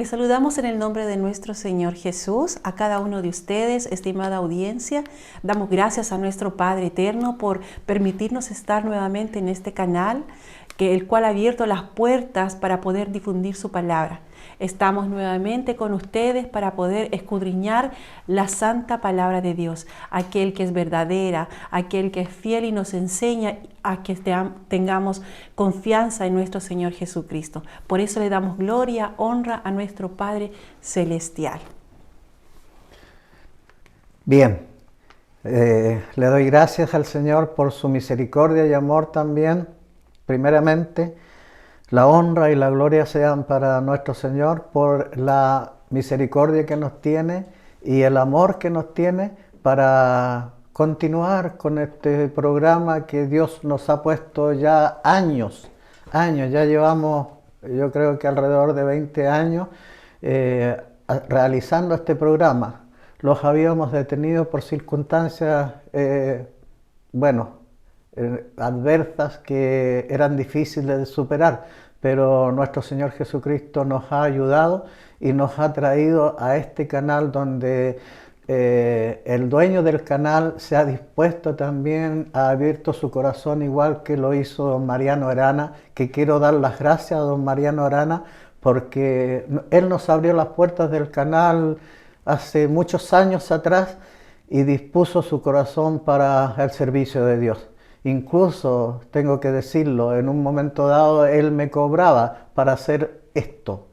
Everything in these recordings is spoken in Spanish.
Les saludamos en el nombre de nuestro Señor Jesús, a cada uno de ustedes, estimada audiencia. Damos gracias a nuestro Padre Eterno por permitirnos estar nuevamente en este canal, el cual ha abierto las puertas para poder difundir su palabra. Estamos nuevamente con ustedes para poder escudriñar la santa palabra de Dios, aquel que es verdadera, aquel que es fiel y nos enseña a que tengamos confianza en nuestro Señor Jesucristo. Por eso le damos gloria, honra a nuestro Padre Celestial. Bien, le doy gracias al Señor por su misericordia y amor también, primeramente. La honra y la gloria sean para nuestro Señor por la misericordia que nos tiene y el amor que nos tiene para continuar con este programa que Dios nos ha puesto ya años. Ya llevamos, yo creo que alrededor de 20 años realizando este programa. Los habíamos detenido por circunstancias, adversas que eran difíciles de superar, pero nuestro Señor Jesucristo nos ha ayudado y nos ha traído a este canal donde el dueño del canal se ha dispuesto también, ha abierto su corazón igual que lo hizo don Mariano Arana, que quiero dar las gracias a don Mariano Arana porque él nos abrió las puertas del canal hace muchos años atrás y dispuso su corazón para el servicio de Dios. Incluso, tengo que decirlo, en un momento dado él me cobraba para hacer esto.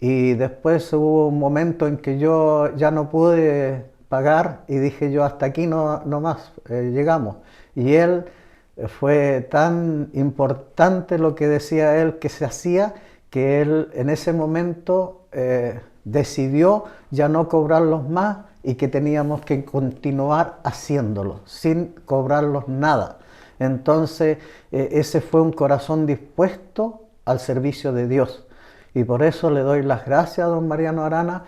Y después hubo un momento en que yo ya no pude pagar y dije yo hasta aquí no más, llegamos. Y él fue tan importante lo que decía él que se hacía, que él en ese momento decidió ya no cobrarlos más y que teníamos que continuar haciéndolo sin cobrarlos nada. Entonces ese fue un corazón dispuesto al servicio de Dios y por eso le doy las gracias a don Mariano Arana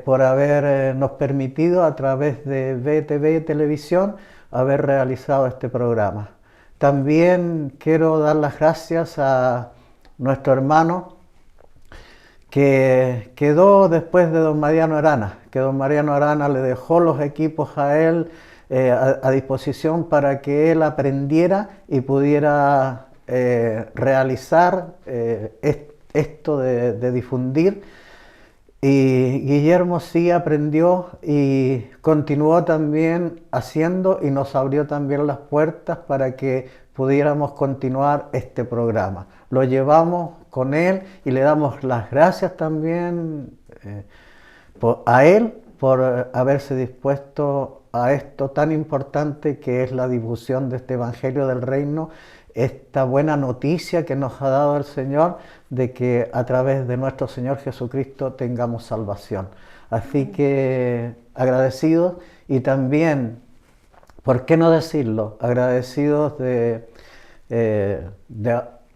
por habernos permitido a través de BTV Televisión haber realizado este programa. También quiero dar las gracias a nuestro hermano que quedó después de don Mariano Arana, que don Mariano Arana le dejó los equipos a él a disposición para que él aprendiera y pudiera realizar esto de difundir. Y Guillermo sí aprendió y continuó también haciendo y nos abrió también las puertas para que pudiéramos continuar este programa. Lo llevamos con él y le damos las gracias también a él por haberse dispuesto a esto tan importante que es la difusión de este Evangelio del Reino, esta buena noticia que nos ha dado el Señor de que a través de nuestro Señor Jesucristo tengamos salvación. Así que agradecidos y también, ¿por qué no decirlo? Agradecidos de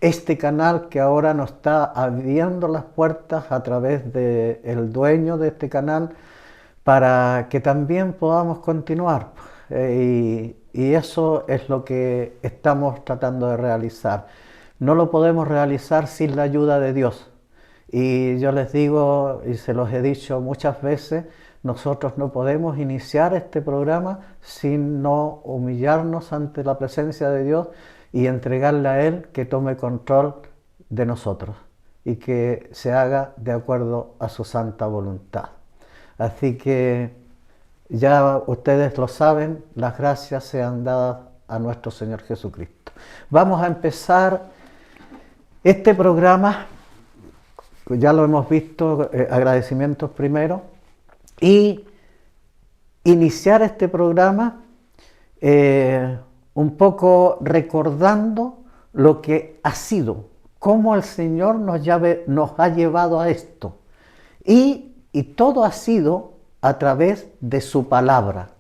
este canal que ahora nos está abriendo las puertas a través del dueño de este canal, para que también podamos continuar y eso es lo que estamos tratando de realizar. No lo podemos realizar sin la ayuda de Dios y yo les digo y se los he dicho muchas veces, nosotros no podemos iniciar este programa sin no humillarnos ante la presencia de Dios y entregarle a Él que tome control de nosotros y que se haga de acuerdo a su santa voluntad. Así que ya ustedes lo saben, las gracias sean dadas a nuestro Señor Jesucristo. Vamos a empezar este programa, ya lo hemos visto, agradecimientos primero, y iniciar este programa un poco recordando lo que ha sido, cómo el Señor nos ha llevado a esto. Y todo ha sido a través de su palabra.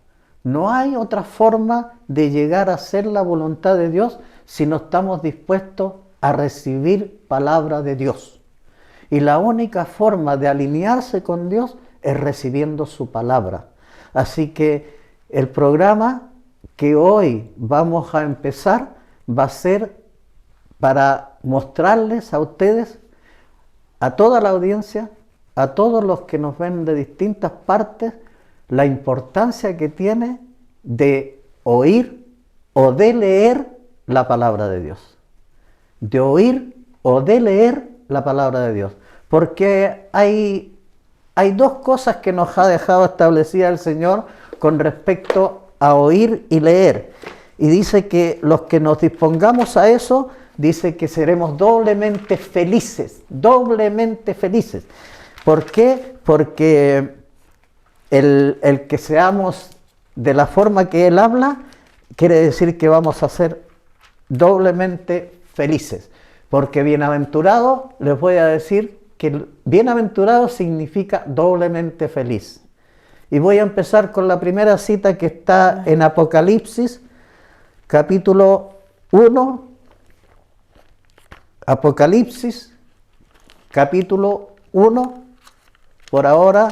No hay otra forma de llegar a hacer la voluntad de Dios si no estamos dispuestos a recibir palabra de Dios. Y la única forma de alinearse con Dios es recibiendo su palabra. Así que el programa que hoy vamos a empezar va a ser para mostrarles a ustedes, a toda la audiencia, a todos los que nos ven de distintas partes la importancia que tiene de oír o de leer la palabra de Dios. De oír o de leer la palabra de Dios. Porque hay dos cosas que nos ha dejado establecida el Señor con respecto a oír y leer. Y dice que los que nos dispongamos a eso, dice que seremos doblemente felices, doblemente felices. ¿Por qué? Porque el que seamos de la forma que Él habla, quiere decir que vamos a ser doblemente felices. Porque bienaventurado, les voy a decir que bienaventurado significa doblemente feliz. Y voy a empezar con la primera cita que está en Apocalipsis, capítulo 1. Apocalipsis, capítulo 1. Por ahora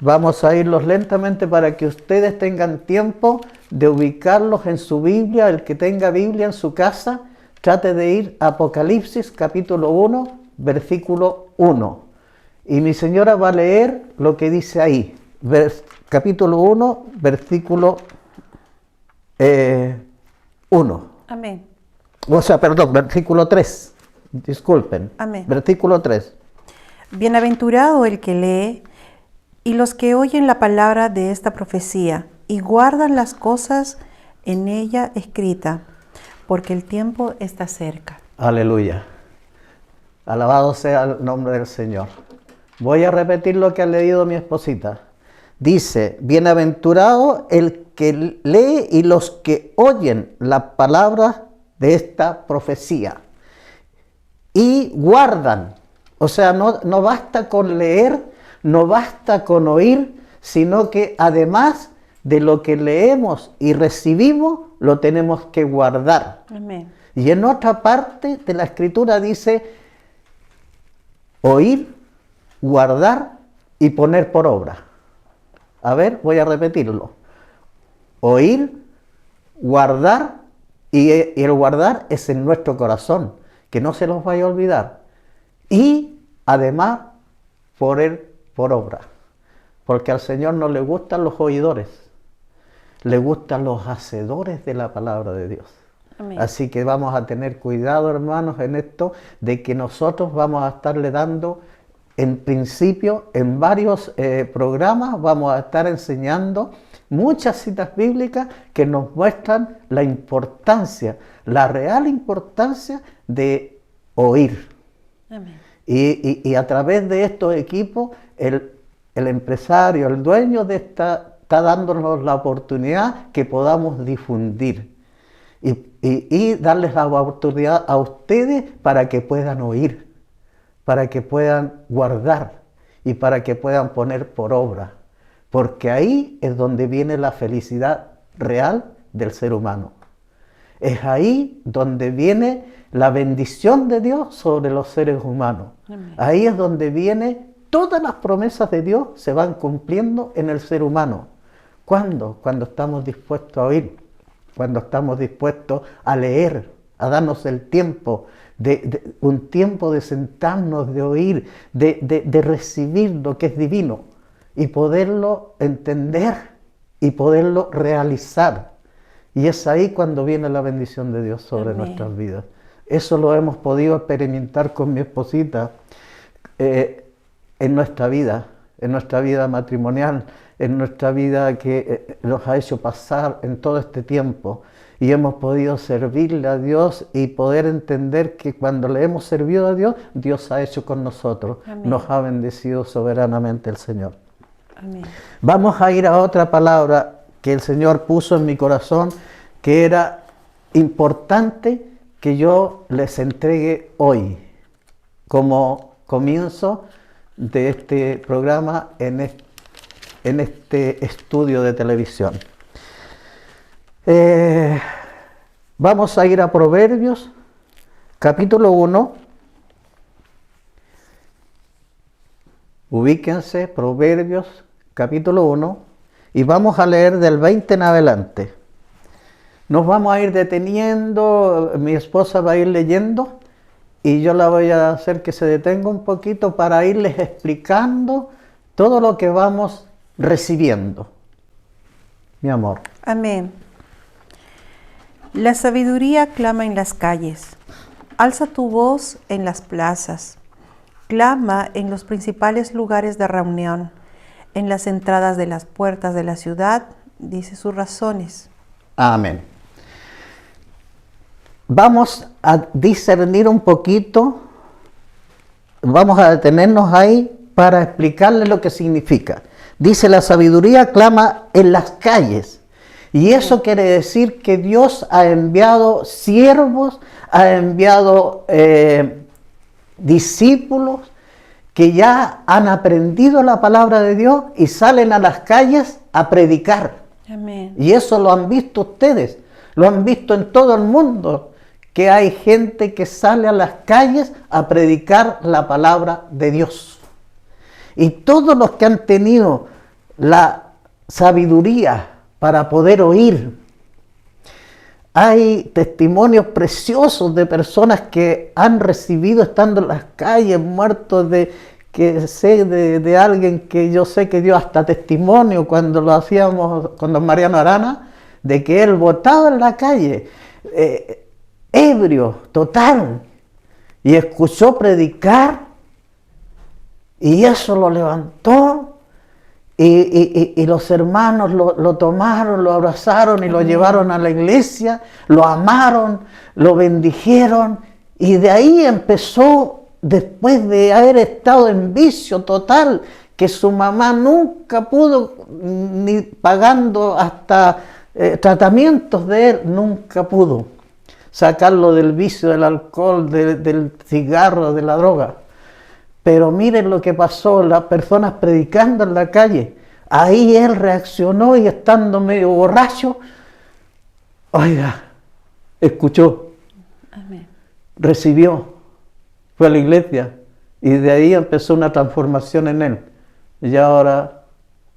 vamos a irlos lentamente para que ustedes tengan tiempo de ubicarlos en su Biblia. El que tenga Biblia en su casa, trate de ir a Apocalipsis, capítulo 1, versículo 1. Y mi señora va a leer lo que dice ahí. Capítulo 1, versículo 1. Amén. O sea, perdón, versículo 3. Disculpen. Amén. Versículo 3. Bienaventurado el que lee y los que oyen la palabra de esta profecía y guardan las cosas en ella escrita, porque el tiempo está cerca. Aleluya. Alabado sea el nombre del Señor. Voy a repetir lo que ha leído mi esposita. Dice, bienaventurado el que lee y los que oyen la palabra de esta profecía y guardan. O sea, no basta con leer, no basta con oír, sino que además de lo que leemos y recibimos, lo tenemos que guardar. Amén. Y en otra parte de la Escritura dice, oír, guardar y poner por obra. A ver, voy a repetirlo. Oír, guardar, y el guardar es en nuestro corazón, que no se los vaya a olvidar. Y además, poner por obra. Porque al Señor no le gustan los oidores, le gustan los hacedores de la palabra de Dios. Amén. Así que vamos a tener cuidado, hermanos, en esto, de que nosotros vamos a estarle dando, en principio, en varios programas, vamos a estar enseñando muchas citas bíblicas que nos muestran la importancia, la real importancia de oír. Amén. Y a través de estos equipos, el empresario, el dueño de está dándonos la oportunidad que podamos difundir y darles la oportunidad a ustedes para que puedan oír, para que puedan guardar y para que puedan poner por obra. Porque ahí es donde viene la felicidad real del ser humano. Es ahí donde viene la bendición de Dios sobre los seres humanos. Amén. Ahí es donde viene, todas las promesas de Dios se van cumpliendo en el ser humano. ¿Cuándo? Cuando estamos dispuestos a oír, cuando estamos dispuestos a leer, a darnos el tiempo, un tiempo de sentarnos, de oír, de recibir lo que es divino y poderlo entender y poderlo realizar. Y es ahí cuando viene la bendición de Dios sobre Amén. nuestras vidas. Eso lo hemos podido experimentar con mi esposita en nuestra vida matrimonial, en nuestra vida que nos ha hecho pasar en todo este tiempo. Y hemos podido servirle a Dios y poder entender que cuando le hemos servido a Dios, Dios ha hecho con nosotros. Amén. Nos ha bendecido soberanamente el Señor. Amén. Vamos a ir a otra palabra que el Señor puso en mi corazón, que era importante que yo les entregue hoy, como comienzo de este programa en este estudio de televisión. Vamos a ir a Proverbios, capítulo 1. Ubíquense, Proverbios, capítulo 1, y vamos a leer del 20 en adelante. Nos vamos a ir deteniendo, mi esposa va a ir leyendo, y yo la voy a hacer que se detenga un poquito para irles explicando todo lo que vamos recibiendo. Mi amor. Amén. La sabiduría clama en las calles. Alza tu voz en las plazas. Clama en los principales lugares de reunión. En las entradas de las puertas de la ciudad, dice sus razones. Amén. Vamos a discernir un poquito, vamos a detenernos ahí para explicarles lo que significa. Dice, la sabiduría clama en las calles. Y eso quiere decir que Dios ha enviado siervos, ha enviado discípulos que ya han aprendido la palabra de Dios y salen a las calles a predicar. Amén. Y eso lo han visto ustedes, lo han visto en todo el mundo, que hay gente que sale a las calles a predicar la palabra de Dios. Y todos los que han tenido la sabiduría para poder oír, hay testimonios preciosos de personas que han recibido estando en las calles, muertos de alguien que yo sé que dio hasta testimonio cuando lo hacíamos con don Mariano Arana, de que él botado en la calle, ebrio, total, y escuchó predicar, y eso lo levantó, y los hermanos lo tomaron, lo abrazaron y lo llevaron a la iglesia, lo amaron, lo bendijeron, y de ahí empezó, después de haber estado en vicio total, que su mamá nunca pudo, ni pagando hasta tratamientos de él, nunca pudo sacarlo del vicio del alcohol, del cigarro, de la droga. Pero miren lo que pasó, las personas predicando en la calle. Ahí él reaccionó y estando medio borracho, oiga, escuchó, Amén. recibió, fue a la iglesia y de ahí empezó una transformación en él. Y ahora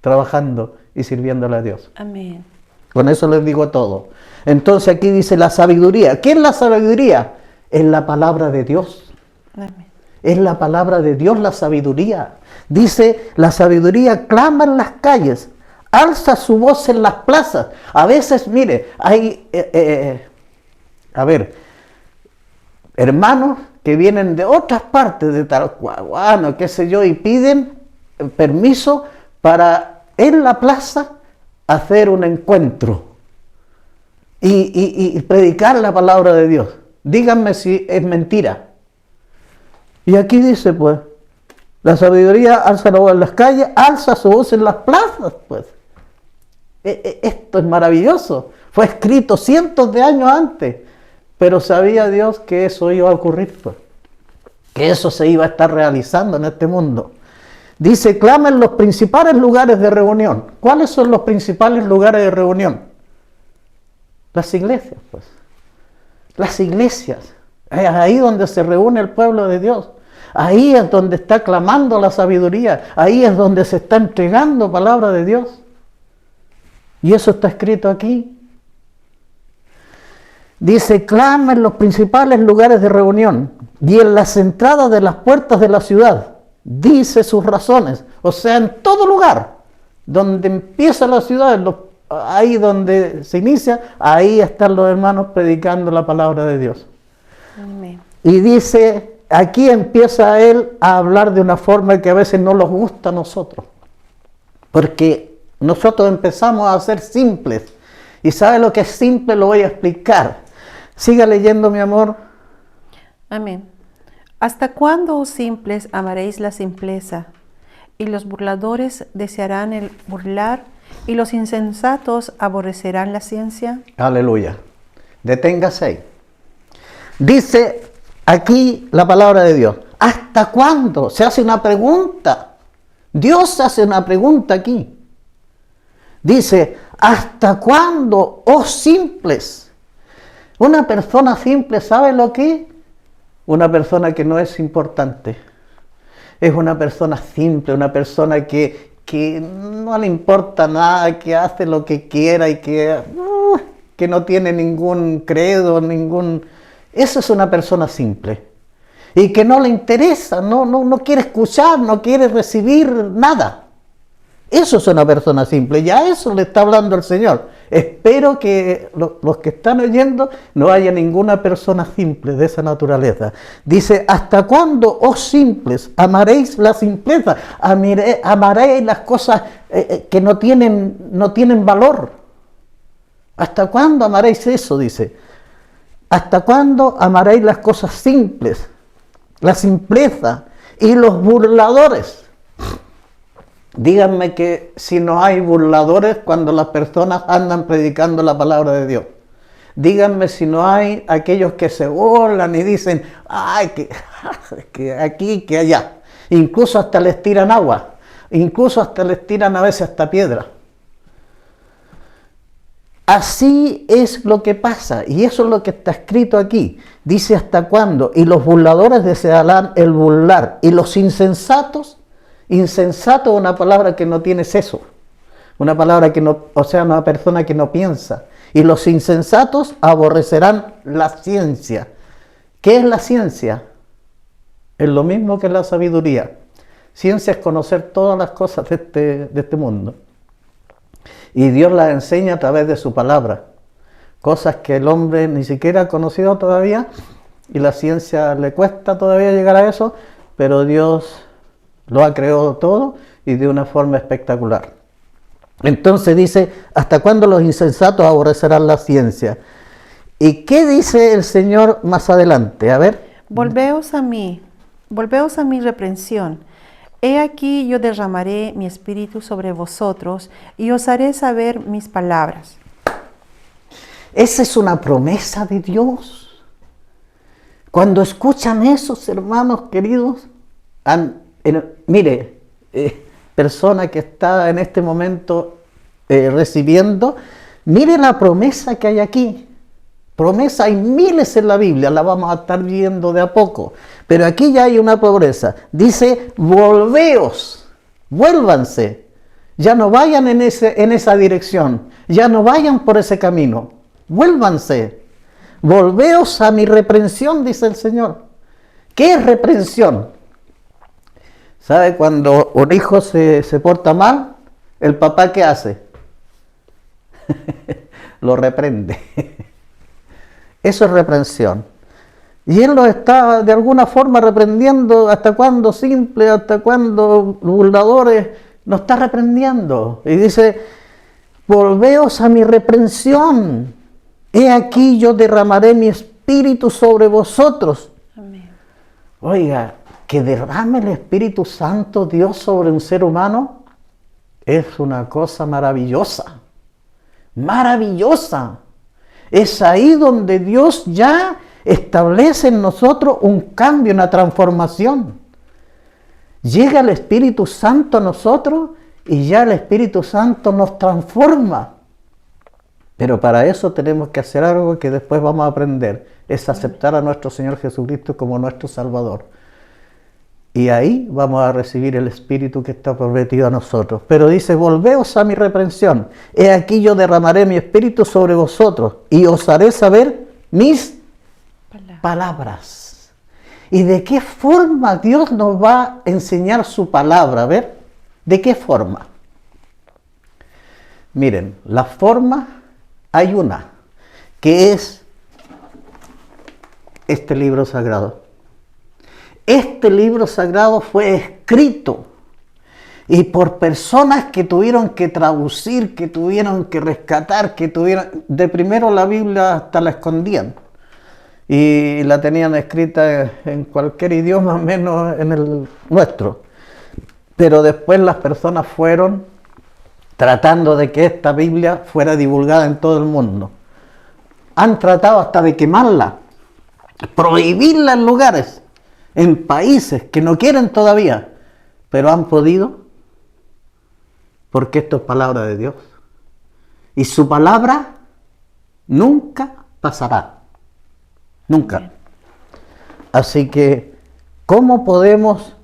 trabajando y sirviéndole a Dios. Amén. Con eso les digo todo. Entonces aquí dice la sabiduría. ¿Qué es la sabiduría? Es la palabra de Dios. Amén. Es la palabra de Dios la sabiduría. Dice, la sabiduría clama en las calles, alza su voz en las plazas. A veces, mire, hay, hermanos que vienen de otras partes, de Talcahuano, qué sé yo, y piden permiso para en la plaza hacer un encuentro y predicar la palabra de Dios. Díganme si es mentira. Y aquí dice, pues, la sabiduría alza la voz en las calles, alza su voz en las plazas, pues. Esto es maravilloso. Fue escrito cientos de años antes, pero sabía Dios que eso iba a ocurrir, pues. Que eso se iba a estar realizando en este mundo. Dice, clama en los principales lugares de reunión. ¿Cuáles son los principales lugares de reunión? Las iglesias, pues. Las iglesias. Es ahí donde se reúne el pueblo de Dios. Ahí es donde está clamando la sabiduría. Ahí es donde se está entregando palabra de Dios. Y eso está escrito aquí. Dice, clama en los principales lugares de reunión y en las entradas de las puertas de la ciudad. Dice sus razones. O sea, en todo lugar donde empieza la ciudad, ahí donde se inicia, ahí están los hermanos predicando la palabra de Dios. Amén. Y dice, aquí empieza él a hablar de una forma que a veces no nos gusta a nosotros. Porque nosotros empezamos a ser simples. Y ¿sabe lo que es simple? Lo voy a explicar. Siga leyendo, mi amor. Amén. ¿Hasta cuándo, oh simples, amaréis la simpleza? Y los burladores desearán el burlar, y los insensatos aborrecerán la ciencia. Aleluya. Deténgase ahí. Dice aquí la palabra de Dios. ¿Hasta cuándo? Se hace una pregunta. Dios hace una pregunta aquí. Dice, ¿hasta cuándo, oh simples? Una persona simple, ¿sabe lo que es? Una persona que no es importante. Es una persona simple, una persona que no le importa nada, que hace lo que quiera y que no tiene ningún credo, Esa es una persona simple. y que no le interesa, no quiere escuchar, no quiere recibir nada. Eso es una persona simple, y a eso le está hablando el Señor. Espero que los que están oyendo no haya ninguna persona simple de esa naturaleza. Dice, ¿hasta cuándo, oh simples, amaréis la simpleza? Amaréis las cosas que no tienen valor. ¿Hasta cuándo amaréis eso? Dice. ¿Hasta cuándo amaréis las cosas simples, la simpleza y los burladores? Díganme que si no hay burladores cuando las personas andan predicando la palabra de Dios. Díganme si no hay aquellos que se burlan y dicen, ay, que aquí, que allá. Incluso hasta les tiran agua, incluso hasta les tiran a veces hasta piedra. Así es lo que pasa, y eso es lo que está escrito aquí. Dice, ¿hasta cuándo? Y los burladores desearán el burlar, y los insensatos. Insensato es una palabra que no tiene seso, una palabra que no, o sea, una persona que no piensa. Y los insensatos aborrecerán la ciencia. ¿Qué es la ciencia? Es lo mismo que la sabiduría. Ciencia es conocer todas las cosas de este mundo. Y Dios las enseña a través de su palabra. Cosas que el hombre ni siquiera ha conocido todavía, y la ciencia le cuesta todavía llegar a eso, pero Dios lo ha creado todo y de una forma espectacular. Entonces dice, ¿hasta cuándo los insensatos aborrecerán la ciencia? ¿Y qué dice el Señor más adelante? A ver. Volveos a mi reprensión. He aquí yo derramaré mi espíritu sobre vosotros y os haré saber mis palabras. Esa es una promesa de Dios. Cuando escuchan esos hermanos queridos, mire, persona que está en este momento recibiendo, mire la promesa que hay aquí. Promesa hay miles en la Biblia, la vamos a estar viendo de a poco. Pero aquí ya hay una promesa. Dice, volveos, vuélvanse. Ya no vayan en esa dirección, ya no vayan por ese camino. Vuélvanse. Volveos a mi reprensión, dice el Señor. ¿Qué es reprensión? ¿Sabe? Cuando un hijo se porta mal, ¿el papá qué hace? Lo reprende. Eso es reprensión. Y él lo está de alguna forma reprendiendo. ¿Hasta cuándo simple? ¿Hasta cuándo burladores? Nos está reprendiendo. Y dice, volveos a mi reprensión. He aquí yo derramaré mi espíritu sobre vosotros. Amén. Oiga, que derrame el Espíritu Santo Dios sobre un ser humano es una cosa maravillosa. Maravillosa. Es ahí donde Dios ya establece en nosotros un cambio, una transformación. Llega el Espíritu Santo a nosotros y ya el Espíritu Santo nos transforma. Pero para eso tenemos que hacer algo que después vamos a aprender. Es aceptar a nuestro Señor Jesucristo como nuestro Salvador. Y ahí vamos a recibir el Espíritu que está prometido a nosotros. Pero dice, volveos a mi reprensión. He aquí yo derramaré mi Espíritu sobre vosotros y os haré saber mis palabras. ¿Y de qué forma Dios nos va a enseñar su palabra? A ver, ¿de qué forma? Miren, la forma, hay una, que es este libro sagrado. Este libro sagrado fue escrito y por personas que tuvieron que traducir, que tuvieron que rescatar, de primero la Biblia hasta la escondían y la tenían escrita en cualquier idioma menos en el nuestro. Pero después las personas fueron tratando de que esta Biblia fuera divulgada en todo el mundo. Han tratado hasta de quemarla, prohibirla en lugares, en países que no quieren todavía, pero han podido, porque esto es palabra de Dios. Y su palabra nunca pasará. Nunca. Así que, ¿cómo podemos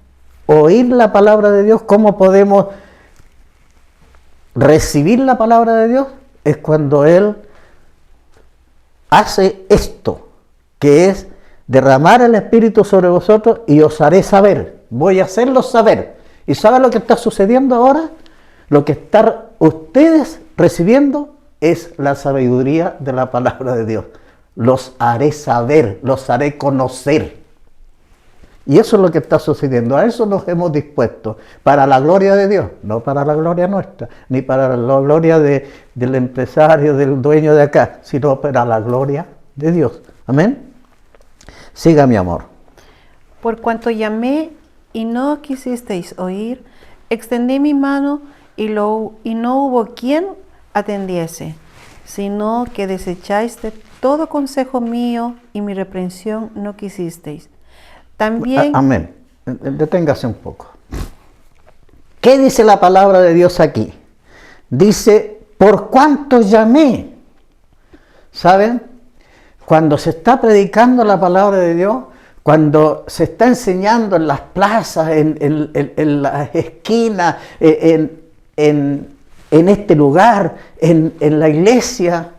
oír la palabra de Dios? ¿Cómo podemos recibir la palabra de Dios? Es cuando Él hace esto, que es derramar el Espíritu sobre vosotros y os haré saber. Voy a hacerlos saber. ¿Y saben lo que está sucediendo ahora? Lo que están ustedes recibiendo es la sabiduría de la palabra de Dios. Los haré saber, los haré conocer. Y eso es lo que está sucediendo. A eso nos hemos dispuesto. Para la gloria de Dios, no para la gloria nuestra, ni para la gloria del empresario, del dueño de acá, sino para la gloria de Dios. Amén. Siga, mi amor. Por cuanto llamé y no quisisteis oír, extendí mi mano y no hubo quien atendiese, sino que desecháis de todo consejo mío y mi reprensión no quisisteis. También... Amén. Deténgase un poco. ¿Qué dice la palabra de Dios aquí? Dice, por cuanto llamé. ¿Saben? Cuando se está predicando la palabra de Dios, cuando se está enseñando en las plazas, en las esquinas, en este lugar, en la iglesia,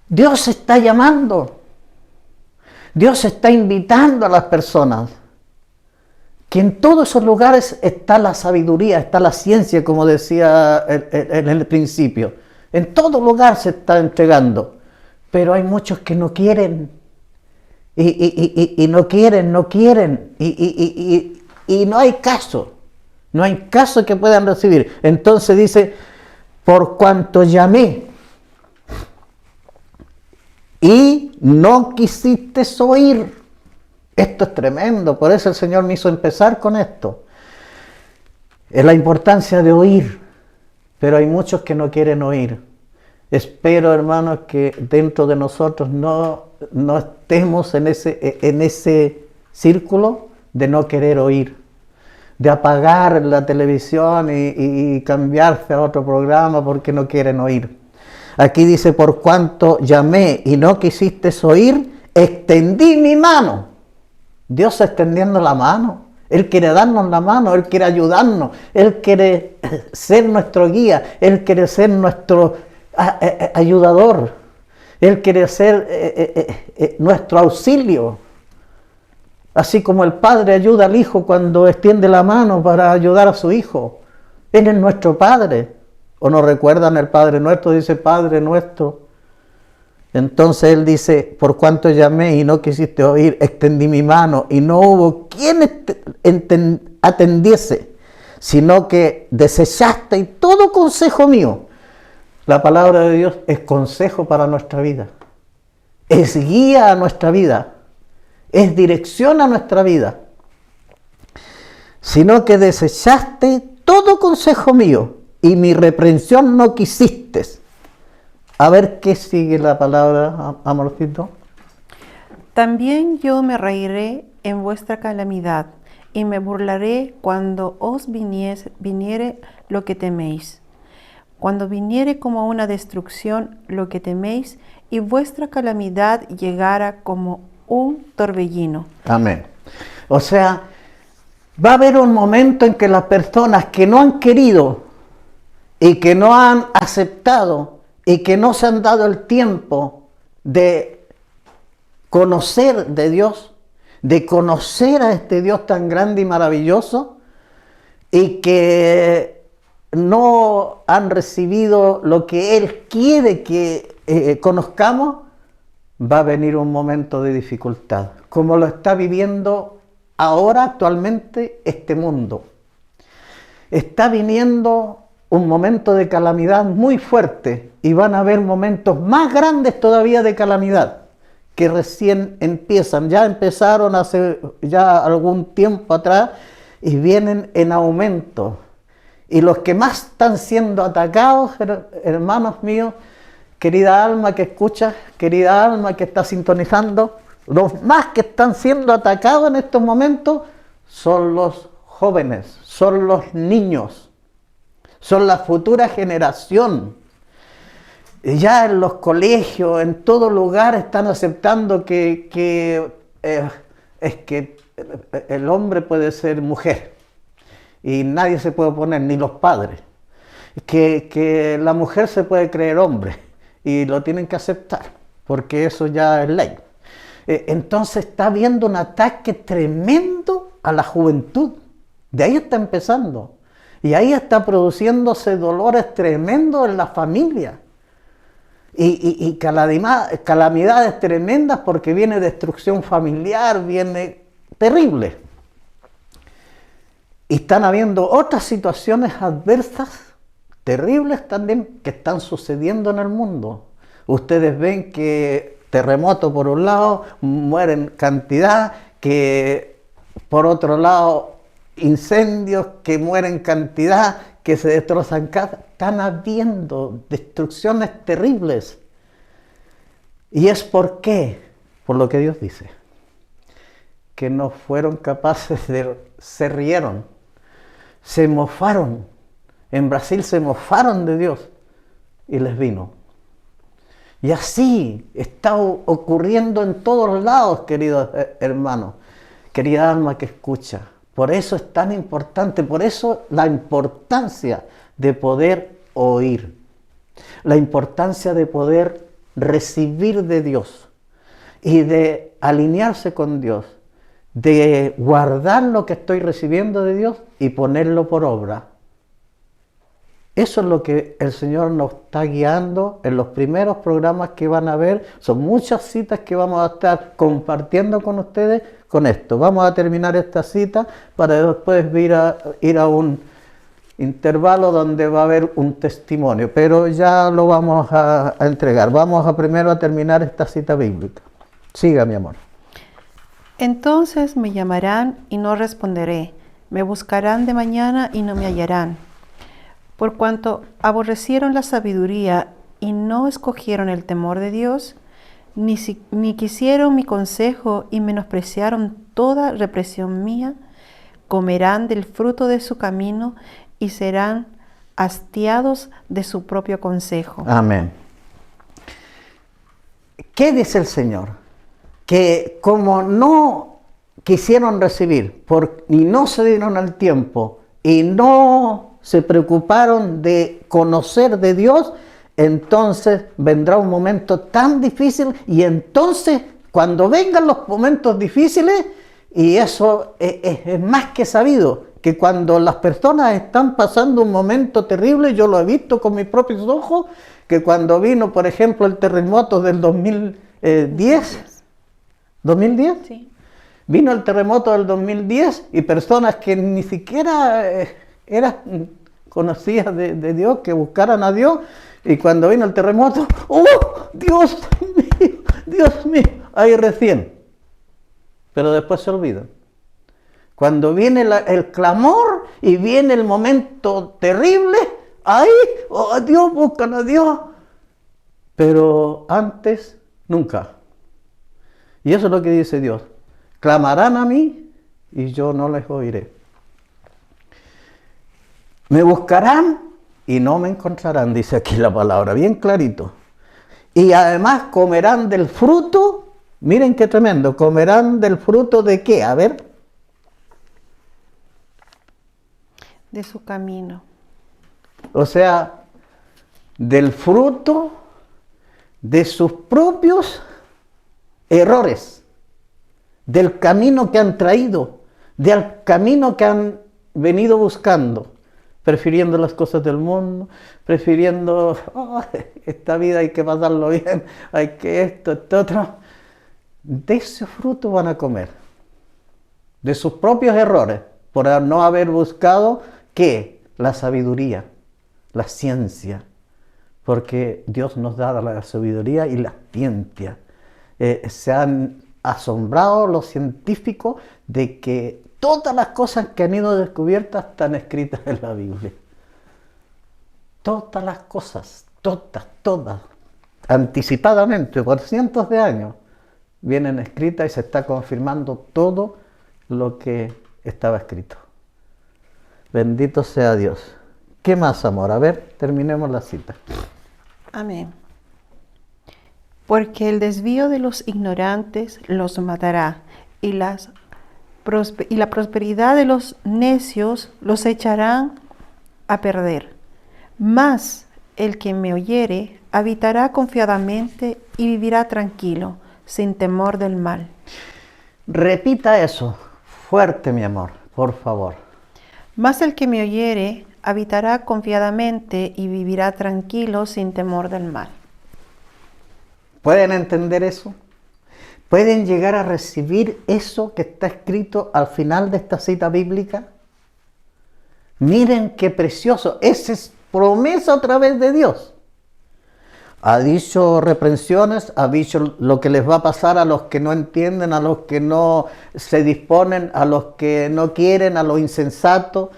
Dios está llamando. Dios está invitando a las personas. Que en todos esos lugares está la sabiduría, está la ciencia, como decía en el principio. En todo lugar se está entregando. Pero hay muchos que no quieren. Y no quieren. Y no hay caso. No hay caso que puedan recibir. Entonces dice, por cuanto llamé y no quisiste oír. Esto es tremendo, por eso el Señor me hizo empezar con esto. Es la importancia de oír, pero hay muchos que no quieren oír. Espero, hermanos, que dentro de nosotros no estemos en ese círculo de no querer oír, de apagar la televisión y cambiarse a otro programa porque no quieren oír. Aquí dice, por cuanto llamé y no quisiste oír, extendí mi mano. Dios extendiendo la mano. Él quiere darnos la mano, Él quiere ayudarnos, Él quiere ser nuestro guía, Él quiere ser nuestro ayudador, Él quiere ser nuestro auxilio. Así como el padre ayuda al hijo cuando extiende la mano para ayudar a su hijo. Él es nuestro Padre. ¿O no recuerdan el Padre Nuestro? Dice Padre Nuestro. Entonces Él dice, por cuanto llamé y no quisiste oír, extendí mi mano y no hubo quien atendiese, sino que desechaste todo consejo mío. La palabra de Dios es consejo para nuestra vida. Es guía a nuestra vida. Es dirección a nuestra vida. Sino que desechaste todo consejo mío y mi reprensión no quisiste. A ver qué sigue la palabra, amorcito. También yo me reiré en vuestra calamidad y me burlaré cuando os viniere lo que teméis. Cuando viniere como una destrucción lo que teméis y vuestra calamidad llegara como un torbellino. Amén. O sea, va a haber un momento en que las personas que no han querido y que no han aceptado y que no se han dado el tiempo de conocer de Dios, de conocer a este Dios tan grande y maravilloso, y que no han recibido lo que Él quiere que conozcamos, va a venir un momento de dificultad, como lo está viviendo ahora actualmente este mundo. Está viniendo un momento de calamidad muy fuerte y van a haber momentos más grandes todavía de calamidad que recién empiezan. Ya empezaron hace ya algún tiempo atrás y vienen en aumento. Y los que más están siendo atacados, hermanos míos, querida alma que escucha, querida alma que está sintonizando, los más que están siendo atacados en estos momentos son los jóvenes, son los niños. Son la futura generación. Ya en los colegios, en todo lugar están aceptando que el hombre puede ser mujer y nadie se puede oponer, ni los padres. Que la mujer se puede creer hombre y lo tienen que aceptar porque eso ya es ley. Entonces está habiendo un ataque tremendo a la juventud. De ahí está empezando. Y ahí está produciéndose dolores tremendos en la familia. Y calamidades tremendas porque viene destrucción familiar, viene terrible. Y están habiendo otras situaciones adversas, terribles también, que están sucediendo en el mundo. Ustedes ven que terremoto por un lado, mueren cantidad, que por otro lado incendios, que mueren cantidad, que se destrozan casas. Están habiendo destrucciones terribles. ¿Y es por qué? Por lo que Dios dice. Que no fueron capaces se rieron, se mofaron. En Brasil se mofaron de Dios y les vino. Y así está ocurriendo en todos lados, queridos hermanos, querida alma que escucha. Por eso es tan importante, por eso la importancia de poder oír, la importancia de poder recibir de Dios y de alinearse con Dios, de guardar lo que estoy recibiendo de Dios y ponerlo por obra. Eso es lo que el Señor nos está guiando en los primeros programas que van a ver. Son muchas citas que vamos a estar compartiendo con ustedes con esto. Vamos a terminar esta cita para después ir a un intervalo donde va a haber un testimonio, pero ya lo vamos a entregar. Vamos primero a terminar esta cita bíblica. Siga, mi amor. Entonces me llamarán y no responderé. Me buscarán de mañana y no me hallarán. Por cuanto aborrecieron la sabiduría y no escogieron el temor de Dios, ni quisieron mi consejo y menospreciaron toda represión mía, comerán del fruto de su camino y serán hastiados de su propio consejo. Amén. ¿Qué dice el Señor? Que como no quisieron recibir y no se dieron al tiempo y no se preocuparon de conocer de Dios, entonces vendrá un momento tan difícil, y entonces cuando vengan los momentos difíciles, y eso es más que sabido, que cuando las personas están pasando un momento terrible, yo lo he visto con mis propios ojos, que cuando vino, por ejemplo, el terremoto del 2010, ¿2010? Sí. Vino el terremoto del 2010 y personas que ni siquiera eran conocidas de Dios, que buscaran a Dios, y cuando vino el terremoto, ¡oh, Dios mío! Ahí recién. Pero después se olvidan. Cuando viene el clamor y viene el momento terrible, ahí, ¡oh, Dios! Buscan a Dios. Pero antes, nunca. Y eso es lo que dice Dios. Clamarán a mí y yo no les oiré. Me buscarán y no me encontrarán, dice aquí la palabra, bien clarito. Y además comerán del fruto, miren qué tremendo, comerán del fruto de qué, a ver. De su camino. O sea, del fruto de sus propios errores, del camino que han traído, del camino que han venido buscando, prefiriendo las cosas del mundo, prefiriendo, esta vida hay que pasarlo bien, hay que esto otro. De ese fruto van a comer, de sus propios errores, por no haber buscado, ¿qué? La sabiduría, la ciencia, porque Dios nos da la sabiduría y la ciencia. Se han asombrado los científicos de que todas las cosas que han ido descubiertas están escritas en la Biblia. Todas las cosas, todas, anticipadamente, por cientos de años, vienen escritas y se está confirmando todo lo que estaba escrito. Bendito sea Dios. ¿Qué más, amor? A ver, terminemos la cita. Amén. Porque el desvío de los ignorantes los matará, y la prosperidad de los necios los echarán a perder. Mas el que me oyere habitará confiadamente y vivirá tranquilo, sin temor del mal. Repita eso, fuerte mi amor, por favor. Mas el que me oyere habitará confiadamente y vivirá tranquilo sin temor del mal. ¿Pueden entender eso? ¿Pueden llegar a recibir eso que está escrito al final de esta cita bíblica? Miren qué precioso, esa es promesa otra vez de Dios. Ha dicho reprensiones, ha dicho lo que les va a pasar a los que no entienden, a los que no se disponen, a los que no quieren, a los insensatos,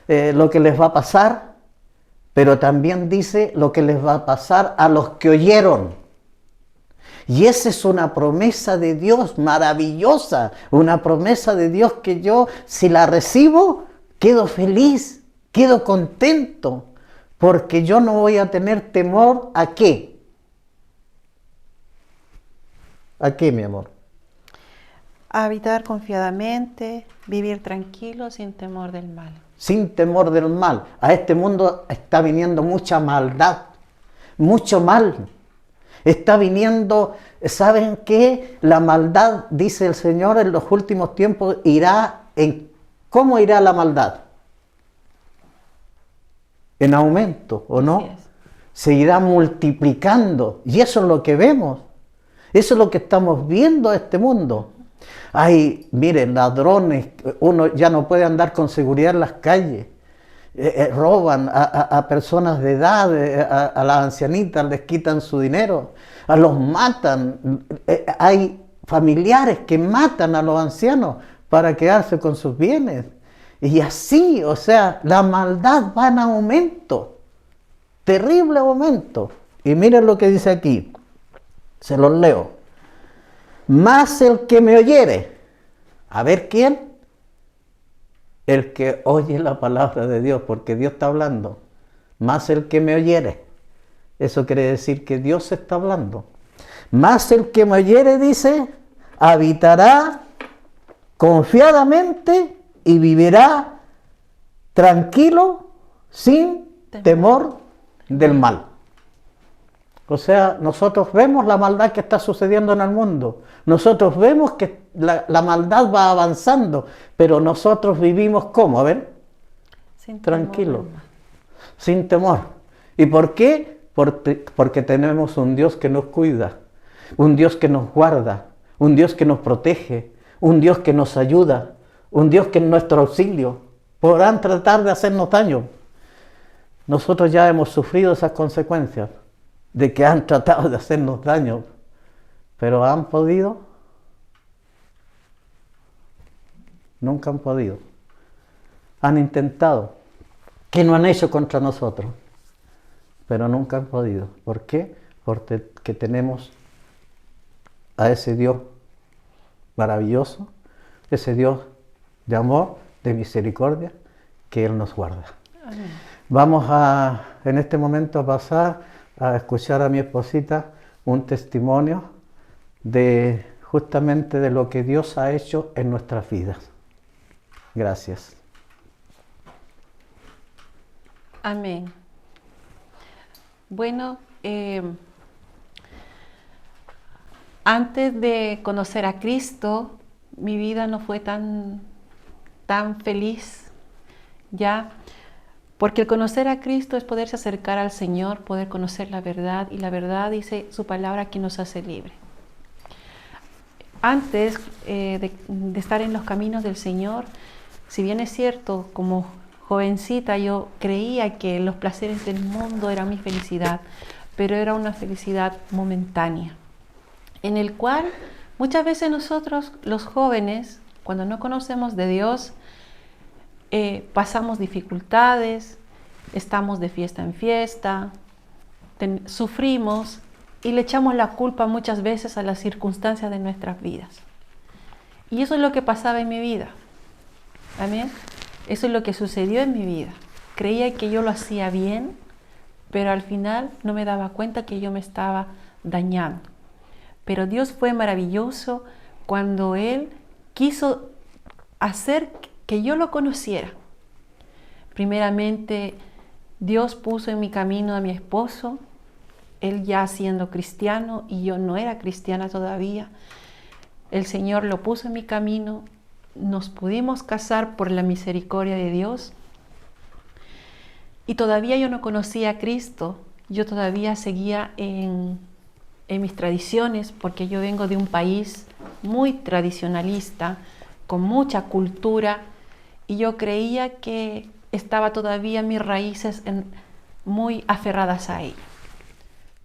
lo que les va a pasar, pero también dice lo que les va a pasar a los que oyeron. Y esa es una promesa de Dios maravillosa, una promesa de Dios que yo, si la recibo, quedo feliz, quedo contento, porque yo no voy a tener temor ¿a qué? ¿A qué, mi amor? A habitar confiadamente, vivir tranquilo sin temor del mal. Sin temor del mal. A este mundo está viniendo mucha maldad, mucho mal. Está viniendo, ¿saben qué? La maldad, dice el Señor, en los últimos tiempos irá en... ¿Cómo irá la maldad? En aumento, ¿o no? Se irá multiplicando. Y eso es lo que vemos. Eso es lo que estamos viendo en este mundo. Hay, miren, ladrones, uno ya no puede andar con seguridad en las calles. Roban a personas de edad, a las ancianitas les quitan su dinero, a los matan. Hay familiares que matan a los ancianos para quedarse con sus bienes. Y así, o sea, la maldad va en aumento, terrible aumento. Y miren lo que dice aquí, se los leo. Mas el que me oyere, a ver quién, el que oye la palabra de Dios, porque Dios está hablando. Más el que me oyere. Eso quiere decir que Dios está hablando. Más el que me oyere, dice, habitará confiadamente y vivirá tranquilo sin temor del mal. O sea, nosotros vemos la maldad que está sucediendo en el mundo. Nosotros vemos que la maldad va avanzando, pero nosotros vivimos ¿cómo? A ver, tranquilo, sin temor. ¿Y por qué? Porque tenemos un Dios que nos cuida, un Dios que nos guarda, un Dios que nos protege, un Dios que nos ayuda, un Dios que es nuestro auxilio. Podrán tratar de hacernos daño. Nosotros ya hemos sufrido esas consecuencias de que han tratado de hacernos daño, pero ¿han podido? Nunca han podido. Han intentado. ¿Qué no han hecho contra nosotros? Pero nunca han podido. ¿Por qué? Porque tenemos a ese Dios maravilloso, ese Dios de amor, de misericordia, que Él nos guarda. Amén. Vamos en este momento a pasar a escuchar a mi esposita un testimonio de justamente de lo que Dios ha hecho en nuestras vidas. Gracias. Amén. Bueno, antes de conocer a Cristo, mi vida no fue tan feliz, ¿ya? Porque el conocer a Cristo es poderse acercar al Señor, poder conocer la verdad, y la verdad dice su palabra que nos hace libre. Antes de estar en los caminos del Señor, si bien es cierto, como jovencita yo creía que los placeres del mundo eran mi felicidad, pero era una felicidad momentánea, en el cual muchas veces nosotros, los jóvenes, cuando no conocemos de Dios, pasamos dificultades, estamos de fiesta en fiesta, sufrimos y le echamos la culpa muchas veces a las circunstancias de nuestras vidas. Y eso es lo que pasaba en mi vida. Amén. Eso es lo que sucedió en mi vida. Creía que yo lo hacía bien, pero al final no me daba cuenta que yo me estaba dañando. Pero Dios fue maravilloso cuando Él quiso hacer que yo lo conociera. Primeramente, Dios puso en mi camino a mi esposo, él ya siendo cristiano y yo no era cristiana todavía. El Señor lo puso en mi camino, nos pudimos casar por la misericordia de Dios. Y todavía yo no conocía a Cristo, yo todavía seguía en mis tradiciones, porque yo vengo de un país muy tradicionalista, con mucha cultura, y yo creía que estaba todavía mis raíces muy aferradas a ella.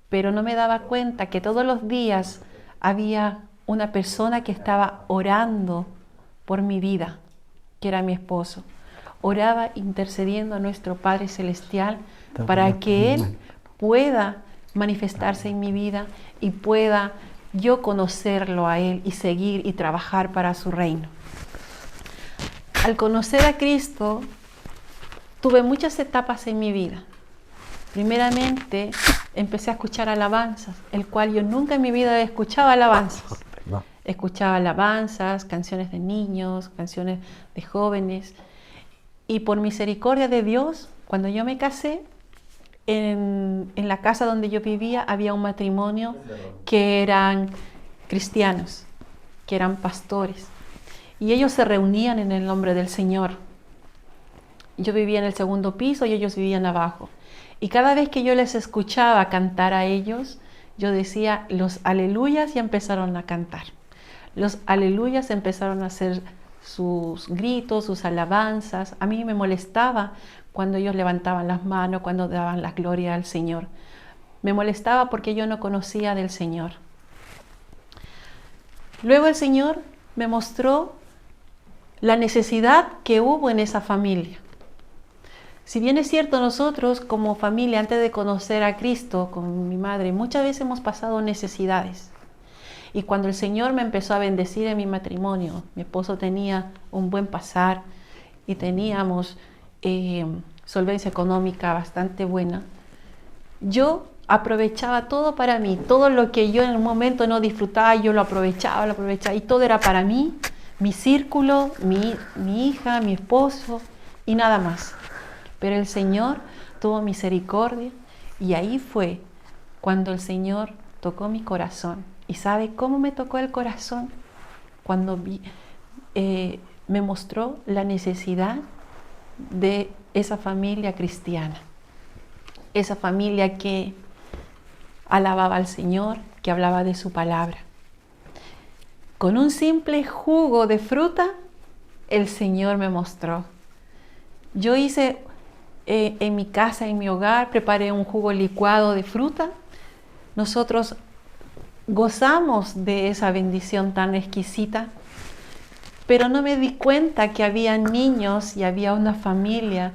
Pero no me daba cuenta que todos los días había una persona que estaba orando por mi vida, que era mi esposo. Oraba intercediendo a nuestro Padre Celestial para que Él pueda manifestarse en mi vida y pueda yo conocerlo a Él y seguir y trabajar para su reino. Al conocer a Cristo, tuve muchas etapas en mi vida. Primeramente, empecé a escuchar alabanzas, el cual yo nunca en mi vida escuchaba alabanzas. Escuchaba alabanzas, canciones de niños, canciones de jóvenes. Y por misericordia de Dios, cuando yo me casé, en la casa donde yo vivía había un matrimonio que eran cristianos, que eran pastores. Y ellos se reunían en el nombre del Señor. Yo vivía en el segundo piso y ellos vivían abajo. Y cada vez que yo les escuchaba cantar a ellos, yo decía, los aleluyas, y empezaron a cantar. Los aleluyas empezaron a hacer sus gritos, sus alabanzas. A mí me molestaba cuando ellos levantaban las manos, cuando daban la gloria al Señor. Me molestaba porque yo no conocía del Señor. Luego el Señor me mostró la necesidad que hubo en esa familia. Si bien es cierto, nosotros como familia, antes de conocer a Cristo, con mi madre, muchas veces hemos pasado necesidades. Y cuando el Señor me empezó a bendecir en mi matrimonio, mi esposo tenía un buen pasar y teníamos solvencia económica bastante buena, yo aprovechaba todo para mí. Todo lo que yo en un momento no disfrutaba, yo lo aprovechaba y todo era para mí, mi círculo, mi hija, mi esposo y nada más. Pero el Señor tuvo misericordia y ahí fue cuando el Señor tocó mi corazón. ¿Y sabe cómo me tocó el corazón? Cuando me mostró la necesidad de esa familia cristiana. Esa familia que alababa al Señor, que hablaba de su palabra. Con un simple jugo de fruta, el Señor me mostró. Yo hice en mi casa, en mi hogar, preparé un jugo licuado de fruta. Nosotros gozamos de esa bendición tan exquisita, pero no me di cuenta que había niños y había una familia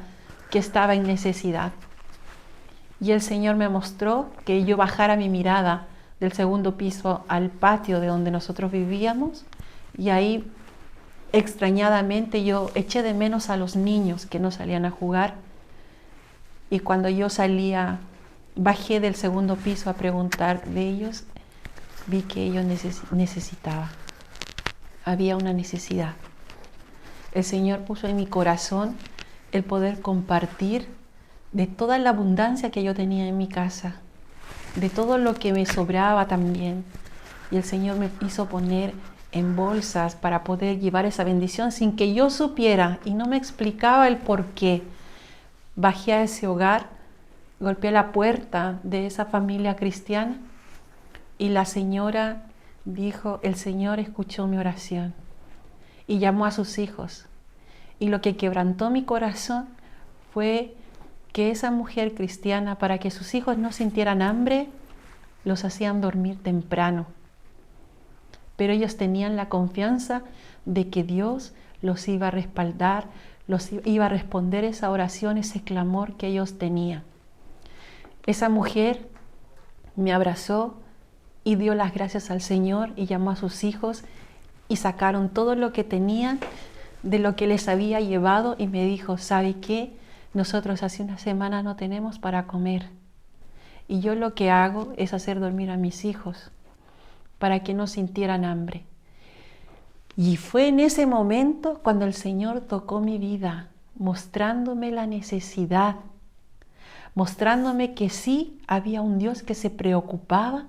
que estaba en necesidad. Y el Señor me mostró que yo bajara mi mirada del segundo piso al patio de donde nosotros vivíamos, y ahí extrañadamente yo eché de menos a los niños que no salían a jugar. Y cuando yo salía, bajé del segundo piso a preguntar de ellos, vi que ellos necesitaban. Había una necesidad. El Señor puso en mi corazón el poder compartir de toda la abundancia que yo tenía en mi casa, de todo lo que me sobraba también. Y el Señor me hizo poner en bolsas para poder llevar esa bendición sin que yo supiera, y no me explicaba el por qué. Bajé a ese hogar, golpeé la puerta de esa familia cristiana y la señora dijo, el Señor escuchó mi oración, y llamó a sus hijos. Y lo que quebrantó mi corazón fue que esa mujer cristiana, para que sus hijos no sintieran hambre, los hacían dormir temprano. Pero ellos tenían la confianza de que Dios los iba a respaldar, los iba a responder esa oración, ese clamor que ellos tenían. Esa mujer me abrazó y dio las gracias al Señor y llamó a sus hijos y sacaron todo lo que tenían de lo que les había llevado y me dijo, ¿sabe qué? Nosotros hace una semana no tenemos para comer y yo lo que hago es hacer dormir a mis hijos para que no sintieran hambre. Y fue en ese momento cuando el Señor tocó mi vida, mostrándome la necesidad, mostrándome que sí había un Dios que se preocupaba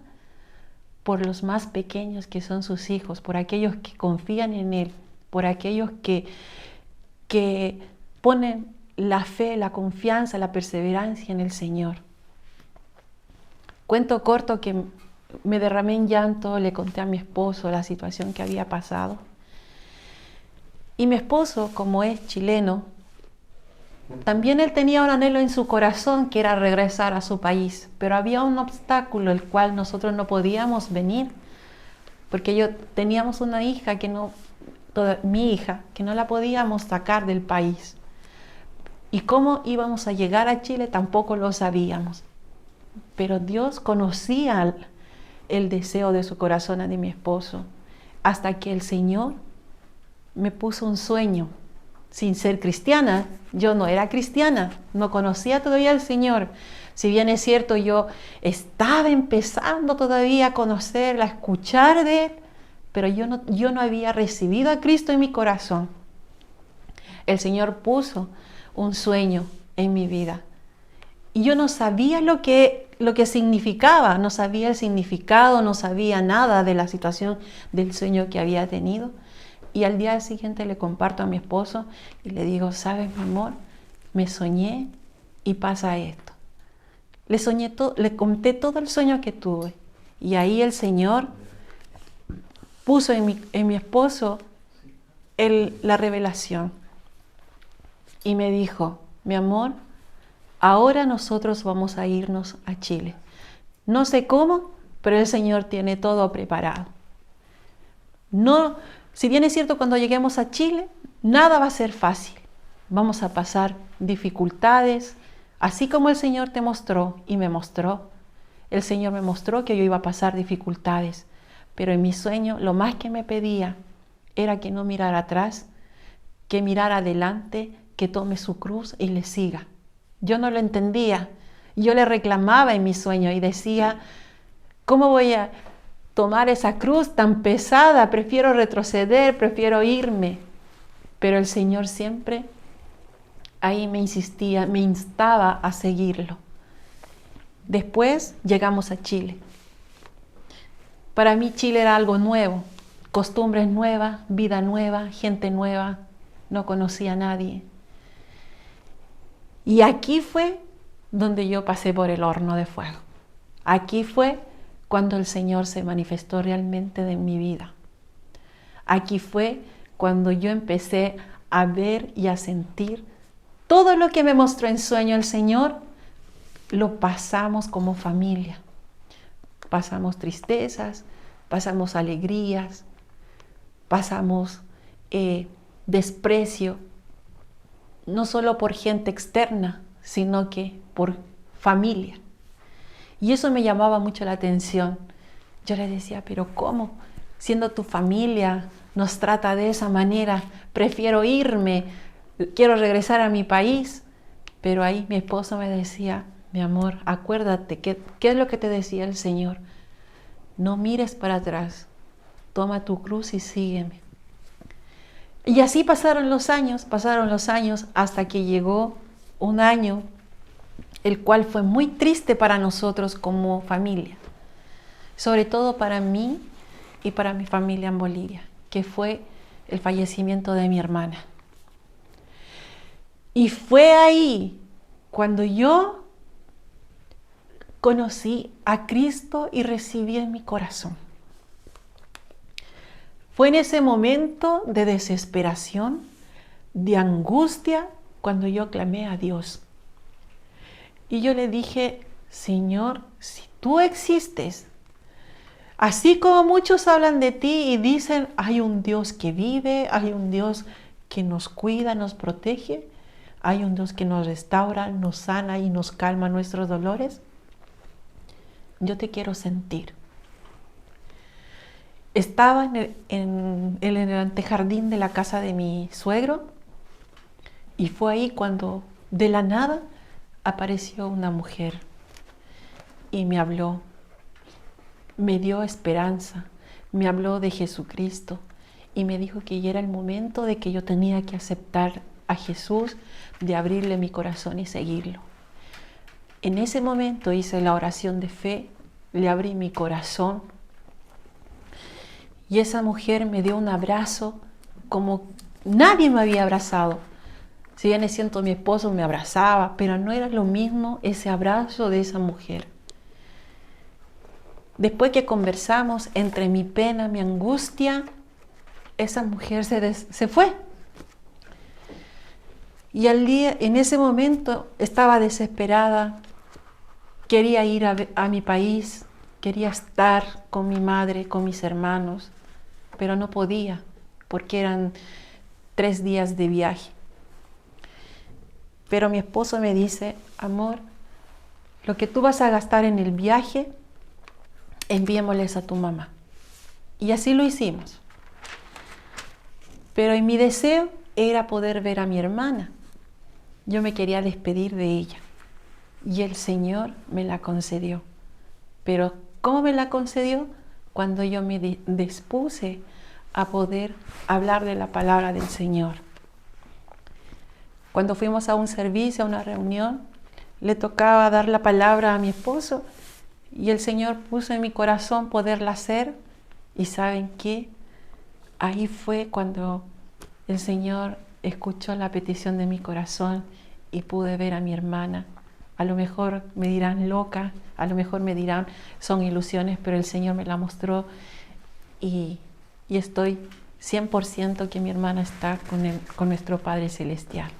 por los más pequeños que son sus hijos, por aquellos que confían en Él, por aquellos que ponen la fe, la confianza, la perseverancia en el Señor. Cuento corto que me derramé en llanto, le conté a mi esposo la situación que había pasado. Y mi esposo, como es chileno, también él tenía un anhelo en su corazón que era regresar a su país, pero había un obstáculo el cual nosotros no podíamos venir, porque teníamos una hija mi hija, que no la podíamos sacar del país. Y cómo íbamos a llegar a Chile tampoco lo sabíamos. Pero Dios conocía el deseo de su corazón de mi esposo, hasta que el Señor me puso un sueño. Sin ser cristiana, yo no era cristiana, no conocía todavía al Señor. Si bien es cierto, yo estaba empezando todavía a conocerla, a escuchar de Él, pero yo no había recibido a Cristo en mi corazón. El Señor puso un sueño en mi vida. Y yo no sabía lo que significaba, no sabía el significado, no sabía nada de la situación del sueño que había tenido. Y al día siguiente le comparto a mi esposo y le digo, ¿sabes, mi amor? Me soñé y pasa esto. Le conté todo el sueño que tuve. Y ahí el Señor puso en mi esposo la revelación. Y me dijo, mi amor, ahora nosotros vamos a irnos a Chile. No sé cómo, pero el Señor tiene todo preparado. Si bien es cierto, cuando lleguemos a Chile, nada va a ser fácil. Vamos a pasar dificultades, así como el Señor te mostró y me mostró. El Señor me mostró que yo iba a pasar dificultades, pero en mi sueño lo más que me pedía era que no mirara atrás, que mirara adelante, que tome su cruz y le siga. Yo no lo entendía. Yo le reclamaba en mi sueño y decía, ¿cómo voy a tomar esa cruz tan pesada? Prefiero retroceder, prefiero irme. Pero el Señor siempre ahí me insistía, me instaba a seguirlo. Después llegamos a Chile. Para mí Chile era algo nuevo, costumbres nuevas, vida nueva, gente nueva, no conocía a nadie. Y aquí fue donde yo pasé por el horno de fuego. Aquí fue cuando el Señor se manifestó realmente en mi vida. Aquí fue cuando yo empecé a ver y a sentir todo lo que me mostró en sueño el Señor, lo pasamos como familia. Pasamos tristezas, pasamos alegrías, pasamos desprecio, no solo por gente externa, sino que por familia. Y eso me llamaba mucho la atención. Yo le decía, pero ¿cómo? Siendo tu familia, nos trata de esa manera, prefiero irme, quiero regresar a mi país. Pero ahí mi esposo me decía, mi amor, acuérdate, ¿qué es lo que te decía el Señor? No mires para atrás, toma tu cruz y sígueme. Y así pasaron los años hasta que llegó un año, el cual fue muy triste para nosotros como familia, sobre todo para mí y para mi familia en Bolivia, que fue el fallecimiento de mi hermana. Y fue ahí cuando yo conocí a Cristo y recibí en mi corazón. Fue en ese momento de desesperación, de angustia, cuando yo clamé a Dios. Y yo le dije, Señor, si tú existes, así como muchos hablan de ti y dicen, hay un Dios que vive, hay un Dios que nos cuida, nos protege, hay un Dios que nos restaura, nos sana y nos calma nuestros dolores, yo te quiero sentir. Estaba en el antejardín de la casa de mi suegro y fue ahí cuando de la nada apareció una mujer y me habló, me dio esperanza, me habló de Jesucristo y me dijo que ya era el momento de que yo tenía que aceptar a Jesús, de abrirle mi corazón y seguirlo. En ese momento hice la oración de fe, le abrí mi corazón y esa mujer me dio un abrazo como nadie me había abrazado. Si bien es cierto, mi esposo me abrazaba, pero no era lo mismo ese abrazo de esa mujer. Después que conversamos, entre mi pena, mi angustia, esa mujer se fue. Y en ese momento estaba desesperada, quería ir a mi país, quería estar con mi madre, con mis hermanos, pero no podía, porque eran 3 días de viaje. Pero mi esposo me dice, amor, lo que tú vas a gastar en el viaje, enviémosles a tu mamá. Y así lo hicimos. Pero en mi deseo era poder ver a mi hermana. Yo me quería despedir de ella. Y el Señor me la concedió. Pero ¿cómo me la concedió? Cuando yo me dispuse a poder hablar de la palabra del Señor. Cuando fuimos a un servicio, a una reunión, le tocaba dar la palabra a mi esposo y el Señor puso en mi corazón poderla hacer. ¿Y saben qué? Ahí fue cuando el Señor escuchó la petición de mi corazón y pude ver a mi hermana. A lo mejor me dirán loca, a lo mejor me dirán son ilusiones, pero el Señor me la mostró y estoy 100% que mi hermana está con nuestro Padre Celestial.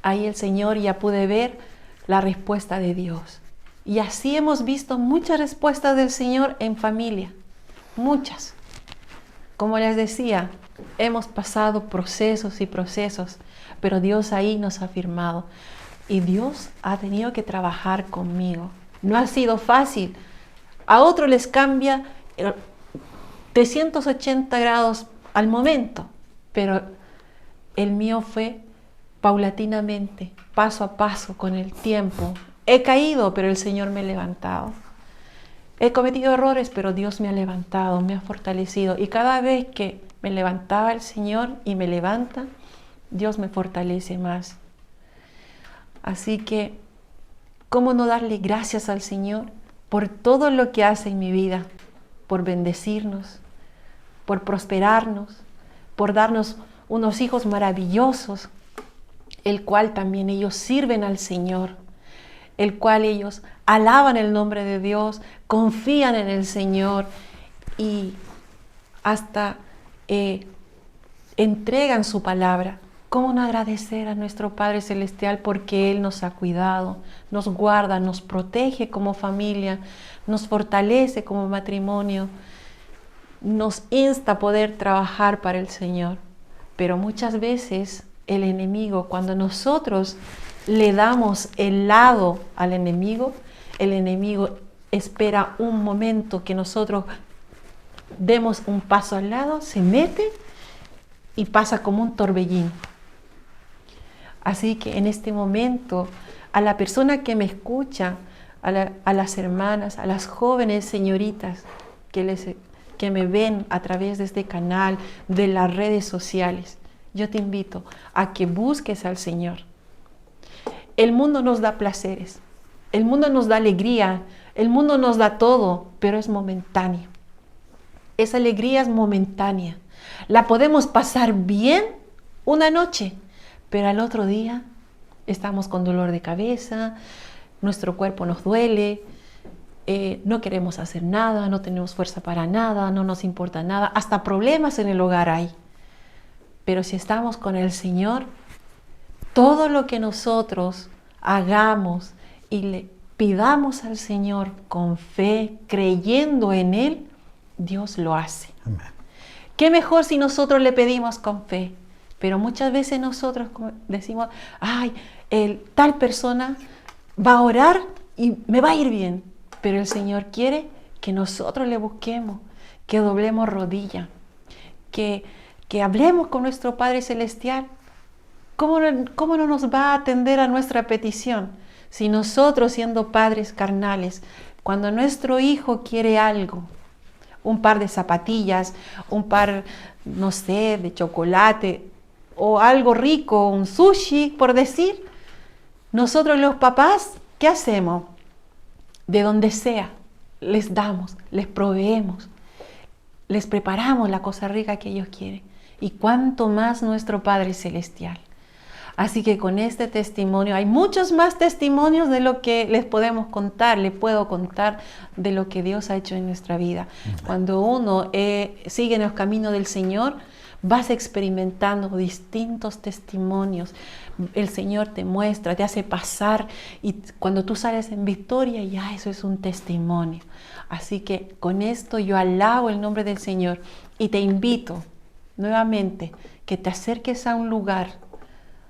Ahí el Señor ya pude ver la respuesta de Dios. Y así hemos visto muchas respuestas del Señor en familia, muchas. Como les decía, hemos pasado procesos y procesos, pero Dios ahí nos ha firmado. Y Dios ha tenido que trabajar conmigo. No ha sido fácil. A otros les cambia 380 grados al momento, pero el mío fue paulatinamente, paso a paso, con el tiempo. He caído, pero el Señor me ha levantado. He cometido errores, pero Dios me ha levantado, me ha fortalecido. Y cada vez que me levantaba el Señor y me levanta, Dios me fortalece más. Así que, ¿cómo no darle gracias al Señor por todo lo que hace en mi vida? Por bendecirnos, por prosperarnos, por darnos unos hijos maravillosos, el cual también ellos sirven al Señor, el cual ellos alaban el nombre de Dios, confían en el Señor y hasta entregan su palabra. ¿Cómo no agradecer a nuestro Padre Celestial porque Él nos ha cuidado, nos guarda, nos protege como familia, nos fortalece como matrimonio, nos insta a poder trabajar para el Señor? Pero muchas veces el enemigo, cuando nosotros le damos el lado al enemigo, el enemigo espera un momento que nosotros demos un paso al lado, se mete y pasa como un torbellino. Así que en este momento, a la persona que me escucha, a las hermanas, a las jóvenes señoritas que me ven a través de este canal, de las redes sociales, yo te invito a que busques al Señor. El mundo nos da placeres, el mundo nos da alegría, el mundo nos da todo, pero es momentáneo. Esa alegría es momentánea. La podemos pasar bien una noche, pero al otro día estamos con dolor de cabeza, nuestro cuerpo nos duele, no queremos hacer nada, no tenemos fuerza para nada, no nos importa nada, hasta problemas en el hogar hay. Pero si estamos con el Señor, todo lo que nosotros hagamos y le pidamos al Señor con fe, creyendo en Él, Dios lo hace. Amén. ¿Qué mejor si nosotros le pedimos con fe? Pero muchas veces nosotros decimos, ay, tal persona va a orar y me va a ir bien. Pero el Señor quiere que nosotros le busquemos, que doblemos rodilla, que hablemos con nuestro Padre Celestial. ¿Cómo no nos va a atender a nuestra petición? Si nosotros, siendo padres carnales, cuando nuestro hijo quiere algo, un par de zapatillas, un par, no sé, de chocolate o algo rico, un sushi, por decir, Nosotros los papás, ¿qué hacemos? De donde sea, les damos, les proveemos, les preparamos la cosa rica que ellos quieren. Y cuánto más nuestro Padre Celestial. Así que con este testimonio, hay muchos más testimonios de lo que les podemos contar, les puedo contar de lo que Dios ha hecho en nuestra vida. Cuando uno sigue en los caminos del Señor, vas experimentando distintos testimonios. El Señor te muestra, te hace pasar, y cuando tú sales en victoria, ya eso es un testimonio. Así que con esto yo alabo el nombre del Señor y te invito nuevamente que te acerques a un lugar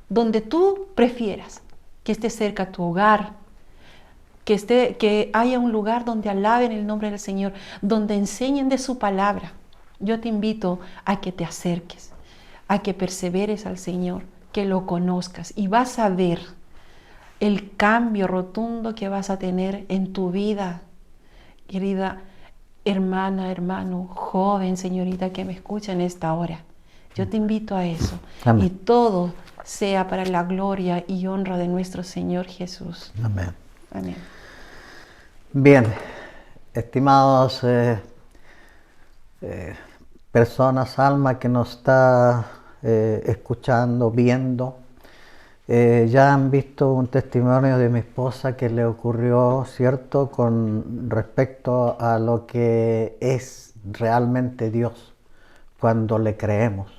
donde tú prefieras, que esté cerca a tu hogar, que haya un lugar donde alaben el nombre del Señor, donde enseñen de su palabra. Yo te invito a que te acerques, a que perseveres al Señor, que lo conozcas, y vas a ver el cambio rotundo que vas a tener en tu vida, querida hermana, hermano, joven, señorita que me escucha en esta hora. Yo te invito a eso. Amén. Y todo sea para la gloria y honra de nuestro Señor Jesús. Amén. Amén. Bien, estimados personas, alma que nos está escuchando, viendo, ya han visto un testimonio de mi esposa que le ocurrió, ¿cierto?, con respecto a lo que es realmente Dios cuando le creemos.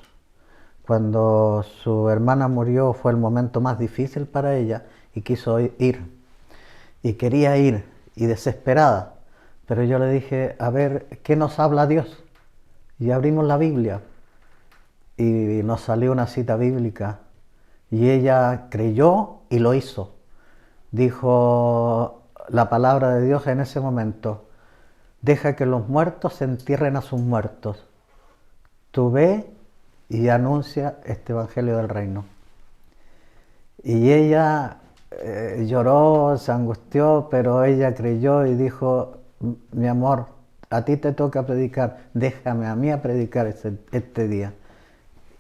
Cuando su hermana murió fue el momento más difícil para ella y quiso ir. Y quería ir, y desesperada. Pero yo le dije, a ver, ¿qué nos habla Dios? Y abrimos la Biblia. Y nos salió una cita bíblica. Y ella creyó y lo hizo. Dijo la palabra de Dios en ese momento: deja que los muertos se entierren a sus muertos. Tú ve y anuncia este evangelio del reino. Y ella lloró, se angustió, pero ella creyó y dijo: mi amor, a ti te toca predicar, déjame a mí a predicar este día.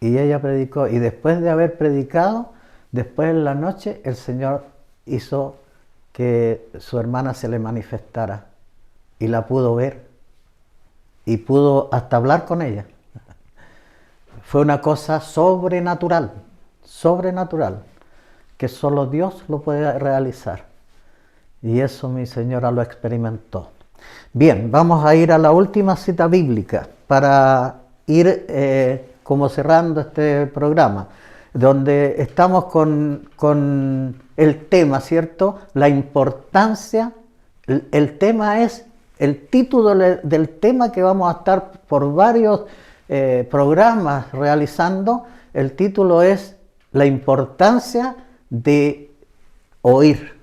Y ella predicó, y después de haber predicado, después en la noche el Señor hizo que su hermana se le manifestara y la pudo ver y pudo hasta hablar con ella. Fue una cosa sobrenatural, que solo Dios lo puede realizar. Y eso mi señora lo experimentó. Bien, vamos a ir a la última cita bíblica para ir como cerrando este programa, donde estamos con el tema, ¿cierto? La importancia, el tema es, el título del tema que vamos a estar por varios programas realizando, el título es la importancia de oír,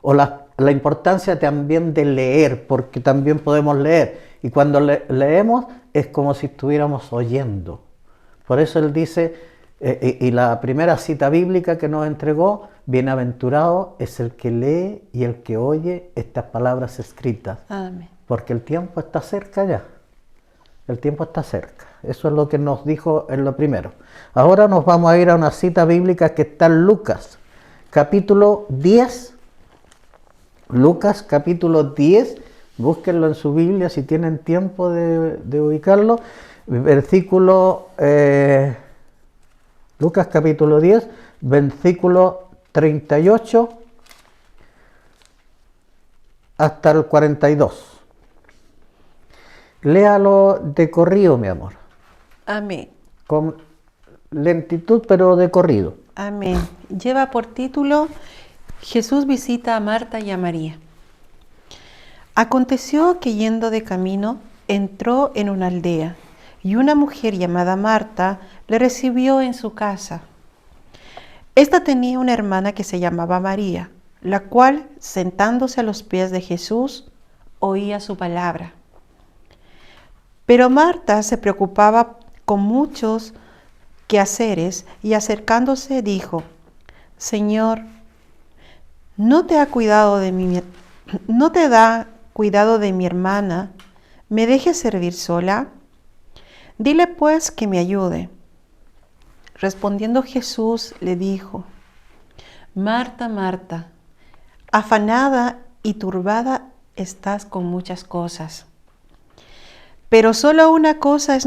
o la importancia también de leer, porque también podemos leer, y cuando leemos es como si estuviéramos oyendo. Por eso él dice, y la primera cita bíblica que nos entregó: bienaventurado es el que lee y el que oye estas palabras escritas. Amén. Porque el tiempo está cerca ya. El tiempo está cerca. Eso es lo que nos dijo en lo primero. Ahora nos vamos a ir a una cita bíblica que está en Lucas, capítulo 10. Lucas, capítulo 10. Búsquenlo en su Biblia si tienen tiempo de ubicarlo. Versículo, Lucas, capítulo 10, versículo 38 hasta el 42. Léalo de corrido, mi amor. Amén. Con lentitud, pero de corrido. Amén. Lleva por título: Jesús visita a Marta y a María. Aconteció que, yendo de camino, entró en una aldea, y una mujer llamada Marta le recibió en su casa. Esta tenía una hermana que se llamaba María, la cual, sentándose a los pies de Jesús, oía su palabra. Pero Marta se preocupaba con muchos quehaceres y, acercándose, dijo: Señor, ¿no te da cuidado de mi hermana? ¿Me dejes servir sola? Dile pues que me ayude. Respondiendo Jesús le dijo: Marta, Marta, afanada y turbada estás con muchas cosas, pero solo una cosa es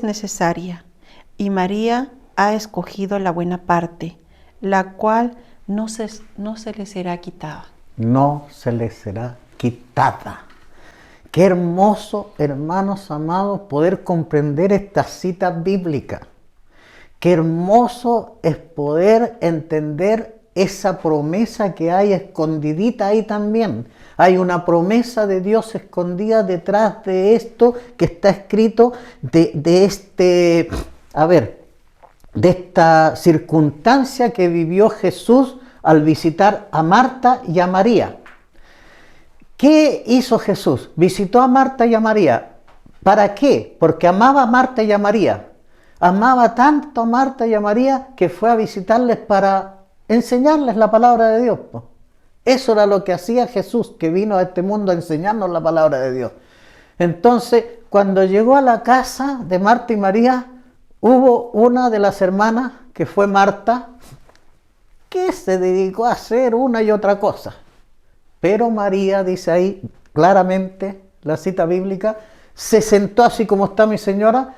necesaria, y María ha escogido la buena parte, la cual no se le será quitada. No se le será quitada. Qué hermoso, hermanos amados, poder comprender esta cita bíblica. Qué hermoso es poder entender esa promesa que hay escondidita ahí también. Hay una promesa de Dios escondida detrás de esto que está escrito, de esta circunstancia que vivió Jesús al visitar a Marta y a María. ¿Qué hizo Jesús? Visitó a Marta y a María. ¿Para qué? Porque amaba a Marta y a María. Amaba tanto a Marta y a María que fue a visitarles para enseñarles la palabra de Dios. Eso era lo que hacía Jesús, que vino a este mundo a enseñarnos la palabra de Dios. Entonces, cuando llegó a la casa de Marta y María, hubo una de las hermanas, que fue Marta, que se dedicó a hacer una y otra cosa. Pero María, dice ahí claramente la cita bíblica, se sentó así como está mi señora,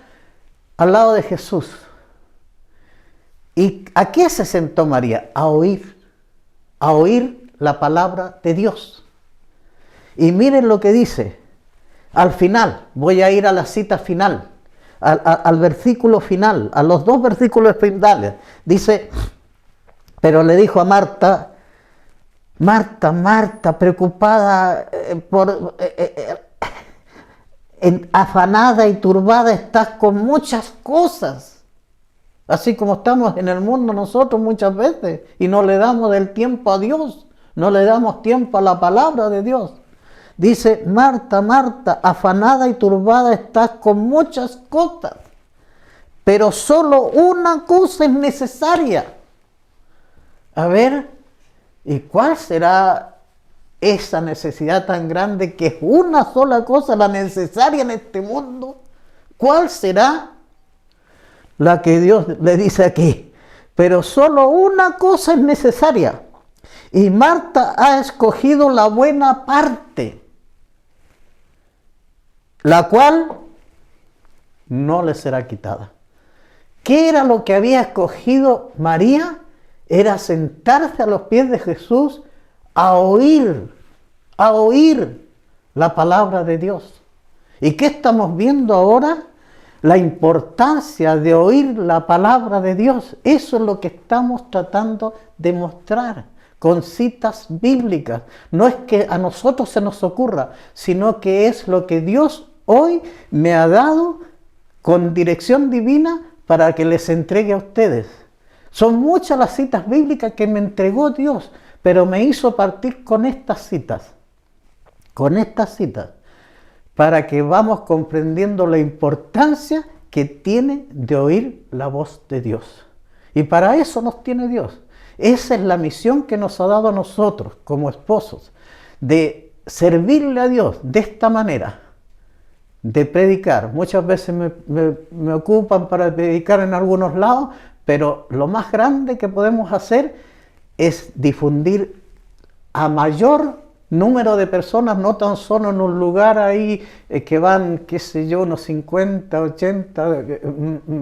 al lado de Jesús. ¿Y a qué se sentó María? A oír la palabra de Dios. Y miren lo que dice, al final, voy a ir a la cita final, al versículo final, a los dos versículos finales. Dice, pero le dijo a Marta, Marta, Marta, preocupada, afanada y turbada estás con muchas cosas. Así como estamos en el mundo nosotros muchas veces y no le damos el tiempo a Dios, no le damos tiempo a la palabra de Dios. Dice, Marta, Marta, afanada y turbada estás con muchas cosas, pero solo una cosa es necesaria. A ver, ¿y cuál será esa necesidad tan grande que es una sola cosa la necesaria en este mundo? ¿Cuál será? La que Dios le dice aquí, pero solo una cosa es necesaria, y Marta ha escogido la buena parte, la cual no le será quitada. ¿Qué era lo que había escogido María? Era sentarse a los pies de Jesús a oír la palabra de Dios. ¿Y qué estamos viendo ahora? La importancia de oír la palabra de Dios. Eso es lo que estamos tratando de mostrar con citas bíblicas. No es que a nosotros se nos ocurra, sino que es lo que Dios hoy me ha dado con dirección divina para que les entregue a ustedes. Son muchas las citas bíblicas que me entregó Dios, pero me hizo partir con estas citas, para que vamos comprendiendo la importancia que tiene de oír la voz de Dios. Y para eso nos tiene Dios. Esa es la misión que nos ha dado a nosotros como esposos, de servirle a Dios de esta manera, de predicar. Muchas veces me ocupan para predicar en algunos lados, pero lo más grande que podemos hacer es difundir a mayor número de personas, no tan solo en un lugar ahí que van, qué sé yo, unos 50, 80,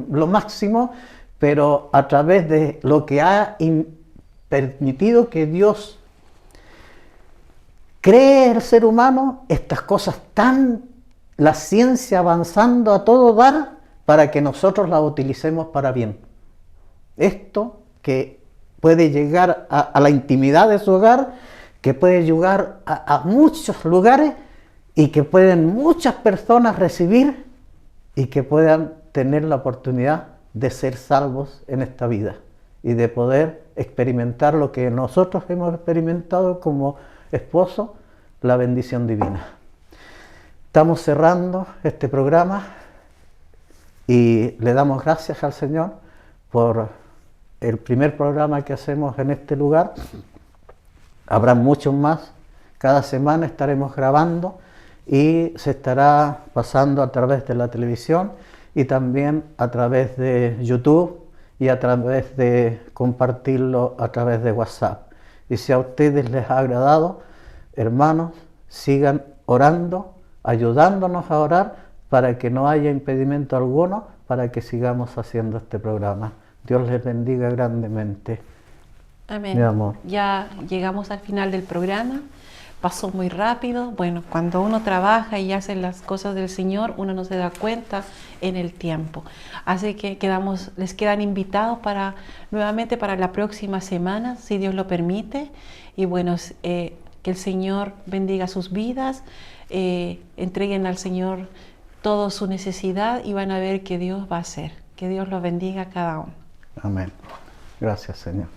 lo máximo, pero a través de lo que ha permitido que Dios cree el ser humano, estas cosas la ciencia avanzando a todo dar para que nosotros las utilicemos para bien. Esto que puede llegar a la intimidad de su hogar, que puede llegar a muchos lugares y que pueden muchas personas recibir y que puedan tener la oportunidad de ser salvos en esta vida y de poder experimentar lo que nosotros hemos experimentado como esposos, la bendición divina. Estamos cerrando este programa y le damos gracias al Señor por el primer programa que hacemos en este lugar. Habrá muchos más. Cada semana estaremos grabando y se estará pasando a través de la televisión y también a través de YouTube y a través de compartirlo a través de WhatsApp. Y si a ustedes les ha agradado, hermanos, sigan orando, ayudándonos a orar para que no haya impedimento alguno para que sigamos haciendo este programa. Dios les bendiga grandemente. Amén. Mi amor. Ya llegamos al final del programa. Pasó muy rápido. Bueno, cuando uno trabaja y hace las cosas del Señor, uno no se da cuenta en el tiempo. Así que les quedan invitados nuevamente para la próxima semana, si Dios lo permite. Y bueno, que el Señor bendiga sus vidas, entreguen al Señor toda su necesidad y van a ver que Dios va a hacer. Que Dios los bendiga a cada uno. Amén. Gracias, Señor.